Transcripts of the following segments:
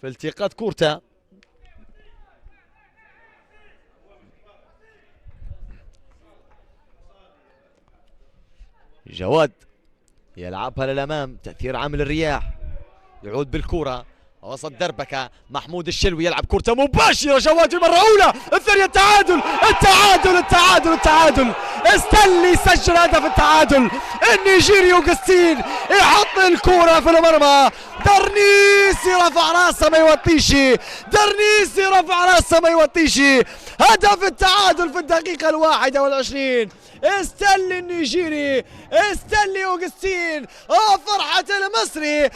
في التقاط كورتا. جواد يلعبها للامام، تاثير عامل الرياح، يعود بالكره وسط دربكه. محمود الشلوي يلعب كرة مباشرة، جواد المرة الأولى، الثانية التعادل التعادل التعادل التعادل. استلي سجل هدف التعادل. النيجيري أوغستين يحط الكرة في المرمى. درنيسي رفع راسه ما يوطيش، درنيسي رفع راسه ما يوطيش. هدف التعادل في الدقيقة 21. استلي النيجيري، استلي أوغستين. فرحة المصري،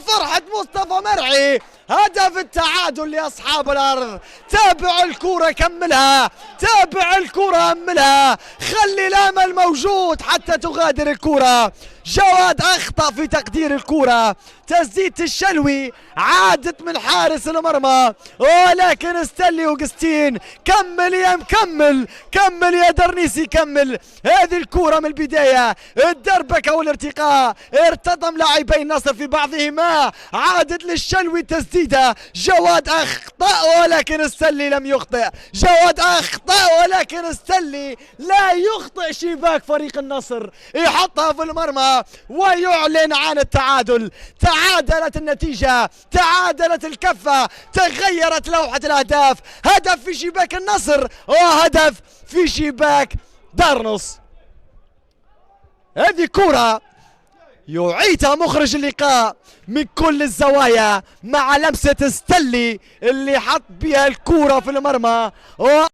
فرحة مصطفى مرعي. هدف التعادل لأصحاب الأرض. تابع الكرة كملها، تابع الكرة أملها، خلي الأمل موجود حتى تغادر الكرة. جواد أخطأ في تقدير الكرة، تسديدة الشلوي عادت من حارس المرمى، ولكن استلي أوغستين. كمل يا مكمل، كمل يا درنيسي كمل. هذه الكرة من البداية، الدربكة والارتقاء، ارتطم لاعبي النصر في بعضهما، عادت للشلوي تسديدة. جواد أخطأ ولكن استلي لم يخطئ، جواد أخطأ ولكن استلي لا يخطئ. شباك فريق النصر يحطها في المرمى ويعلن عن التعادل. تعادلت النتيجة، تعادلت الكفة، تغيرت لوحة الأهداف. هدف في شباك النصر وهدف في شباك دارنوس. هذه كرة يعيدها مخرج اللقاء من كل الزوايا مع لمسة استلي اللي حط بها الكرة في المرمى.